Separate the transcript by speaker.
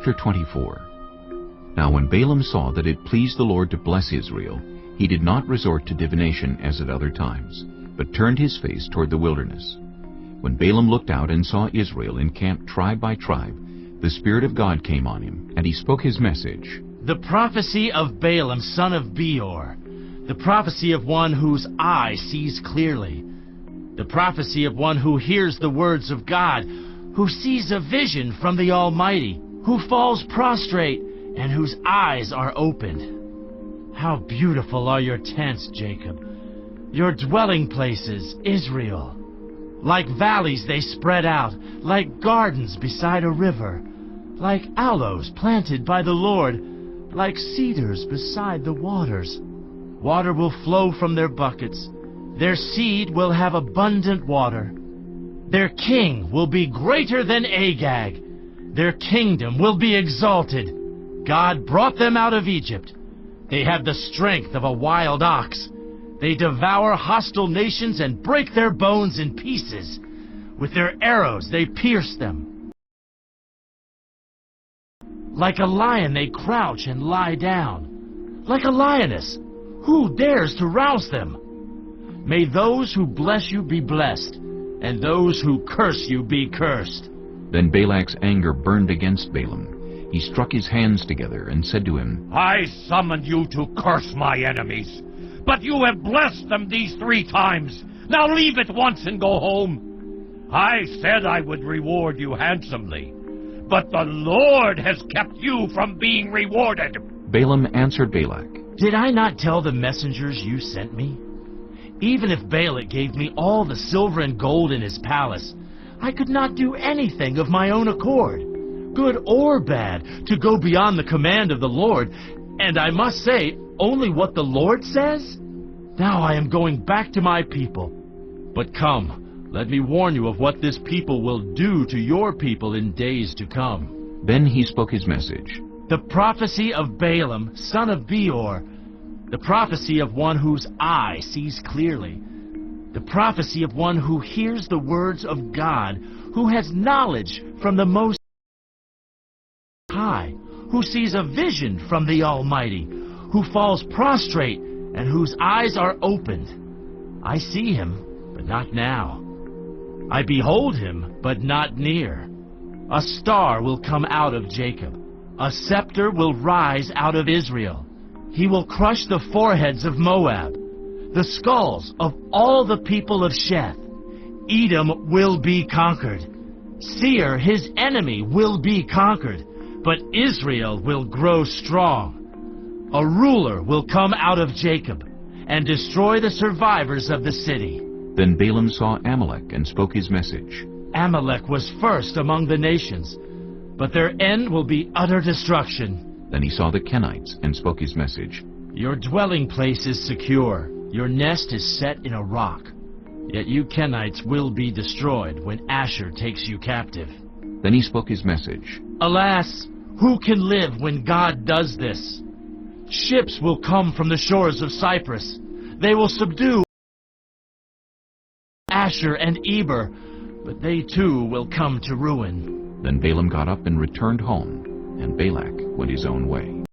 Speaker 1: Chapter 24. Now when Balaam saw that it pleased the Lord to bless Israel, he did not resort to divination as at other times, but turned his face toward the wilderness. When Balaam looked out and saw Israel encamped tribe by tribe, the Spirit of God came on him, and he spoke his message.
Speaker 2: The prophecy of Balaam, son of Beor, the prophecy of one whose eye sees clearly, the prophecy of one who hears the words of God, who sees a vision from the Almighty, who falls prostrate, and whose eyes are opened. How beautiful are your tents, Jacob, your dwelling places, Israel. Like valleys they spread out, like gardens beside a river, like aloes planted by the Lord, like cedars beside the waters. Water will flow from their buckets. Their seed will have abundant water. Their king will be greater than Agag. Their kingdom will be exalted. God brought them out of Egypt. They have the strength of a wild ox. They devour hostile nations and break their bones in pieces. With their arrows they pierce them. Like a lion they crouch and lie down. Like a lioness, who dares to rouse them? May those who bless you be blessed, and those who curse you be cursed.
Speaker 1: Then Balak's anger burned against Balaam. He struck his hands together and said to him,
Speaker 3: I summoned you to curse my enemies, but you have blessed them these 3 times. Now leave at once and go home. I said I would reward you handsomely, but the Lord has kept you from being rewarded.
Speaker 1: Balaam answered Balak,
Speaker 2: Did I not tell the messengers you sent me? Even if Balak gave me all the silver and gold in his palace, I could not do anything of my own accord, good or bad, to go beyond the command of the Lord, and I must say, only what the Lord says? Now I am going back to my people. But come, let me warn you of what this people will do to your people in days to come.
Speaker 1: Then he spoke his message.
Speaker 2: The prophecy of Balaam, son of Beor, the prophecy of one whose eye sees clearly, the prophecy of one who hears the words of God, who has knowledge from the Most High, who sees a vision from the Almighty, who falls prostrate and whose eyes are opened. I see him, but not now. I behold him, but not near. A star will come out of Jacob. A scepter will rise out of Israel. He will crush the foreheads of Moab, the skulls of all the people of Sheth. Edom will be conquered. Seir, his enemy, will be conquered, but Israel will grow strong. A ruler will come out of Jacob and destroy the survivors of the city.
Speaker 1: Then Balaam saw Amalek and spoke his message.
Speaker 2: Amalek was first among the nations, but their end will be utter destruction.
Speaker 1: Then he saw the Kenites and spoke his message.
Speaker 2: Your dwelling place is secure. Your nest is set in a rock. Yet you Kenites will be destroyed when Asher takes you captive.
Speaker 1: Then he spoke his message.
Speaker 2: Alas, who can live when God does this? Ships will come from the shores of Cyprus. They will subdue Asher and Eber, but they too will come to ruin.
Speaker 1: Then Balaam got up and returned home, and Balak went his own way.